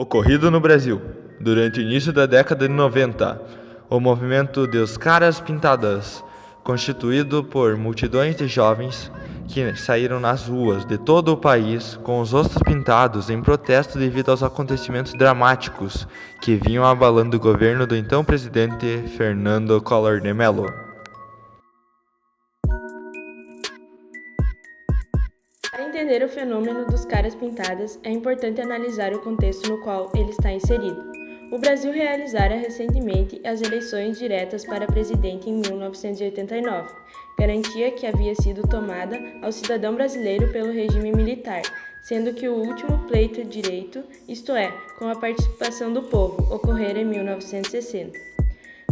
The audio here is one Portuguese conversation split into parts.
ocorrido no Brasil durante o início da década de 90. O movimento de Os Caras Pintadas, constituído por multidões de jovens que saíram nas ruas de todo o país com os rostos pintados em protesto devido aos acontecimentos dramáticos que vinham abalando o governo do então presidente Fernando Collor de Mello. Para entender o fenômeno dos caras pintadas, é importante analisar o contexto no qual ele está inserido. O Brasil realizara recentemente as eleições diretas para presidente em 1989, garantia que havia sido tomada ao cidadão brasileiro pelo regime militar, sendo que o último pleito direito, isto é, com a participação do povo, ocorrera em 1960.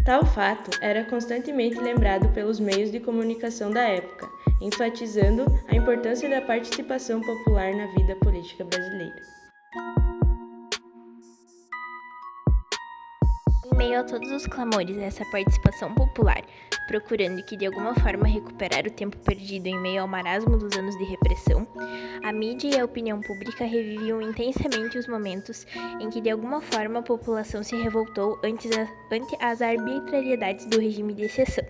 Tal fato era constantemente lembrado pelos meios de comunicação da época, enfatizando a importância da participação popular na vida política brasileira. Em meio a todos os clamores dessa participação popular, procurando que de alguma forma recuperar o tempo perdido em meio ao marasmo dos anos de repressão, a mídia e a opinião pública reviviam intensamente os momentos em que de alguma forma a população se revoltou ante as arbitrariedades do regime de exceção.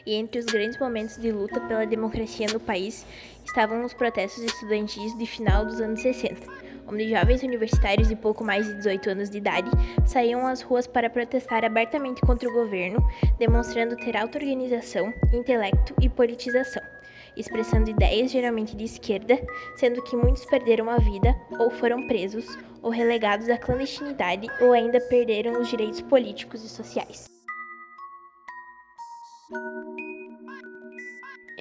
E entre os grandes momentos de luta pela democracia no país estavam os protestos estudantis de final dos anos 60, onde jovens universitários de pouco mais de 18 anos de idade saíam às ruas para protestar abertamente contra o governo, demonstrando ter auto-organização, intelecto e politização, expressando ideias geralmente de esquerda, sendo que muitos perderam a vida, ou foram presos, ou relegados à clandestinidade, ou ainda perderam os direitos políticos e sociais.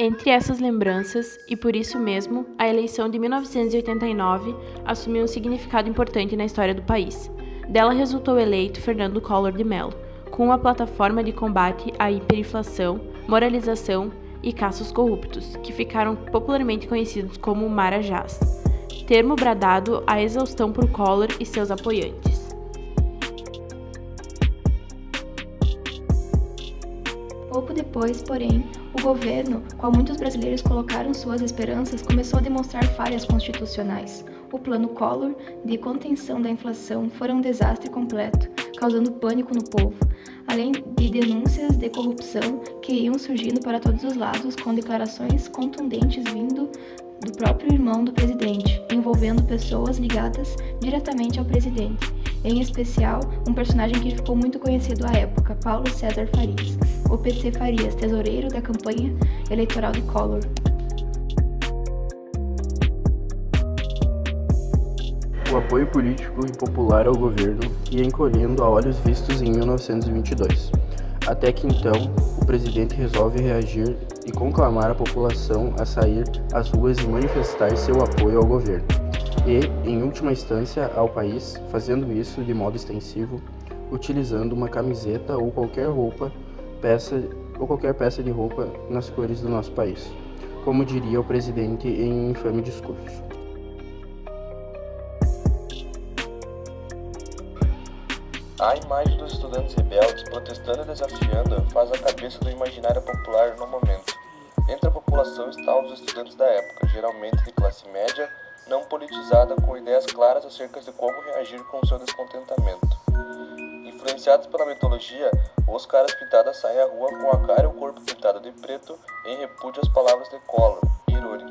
Entre essas lembranças, e por isso mesmo, a eleição de 1989 assumiu um significado importante na história do país. Dela resultou eleito Fernando Collor de Mello, com uma plataforma de combate à hiperinflação, moralização e caços corruptos, que ficaram popularmente conhecidos como Marajás, termo bradado à exaustão por Collor e seus apoiantes. Pouco depois, porém, o governo, qual muitos brasileiros colocaram suas esperanças, começou a demonstrar falhas constitucionais. O plano Collor de contenção da inflação foi um desastre completo, causando pânico no povo, além de denúncias de corrupção que iam surgindo para todos os lados, com declarações contundentes vindo do próprio irmão do presidente, envolvendo pessoas ligadas diretamente ao presidente, em especial um personagem que ficou muito conhecido à época, Paulo César Farias, o PC Farias, tesoureiro da campanha eleitoral de Collor. O apoio político e popular ao governo ia encolhendo a olhos vistos em 1922, até que então o presidente resolve reagir e conclamar a população a sair às ruas e manifestar seu apoio ao governo, e, em última instância, ao país, fazendo isso de modo extensivo, utilizando uma camiseta ou qualquer peça de roupa nas cores do nosso país, como diria o presidente em um infame discurso. A imagem dos estudantes rebeldes protestando e desafiando faz a cabeça do imaginário popular no momento. Entre a população estavam os estudantes da época, geralmente de classe média, não politizada, com ideias claras acerca de como reagir com o seu descontentamento. Influenciados pela mitologia, os caras pintadas saem à rua com a cara e o corpo pintado de preto em repúdio às palavras de Collor, irônico.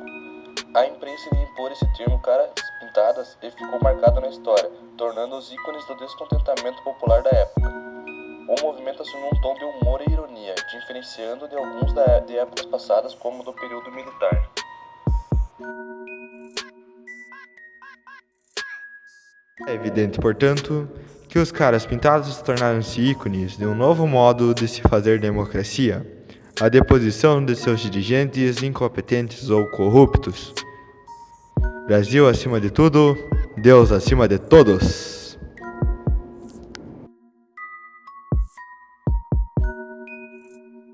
A imprensa iria impor esse termo caras pintadas e ficou marcado na história, tornando-os ícones do descontentamento popular da época. O movimento assumiu um tom de humor e ironia, diferenciando de alguns de épocas passadas como do período militar. É evidente, portanto, que os caras pintados tornaram-se ícones de um novo modo de se fazer democracia, a deposição de seus dirigentes incompetentes ou corruptos. Brasil acima de tudo, Deus acima de todos.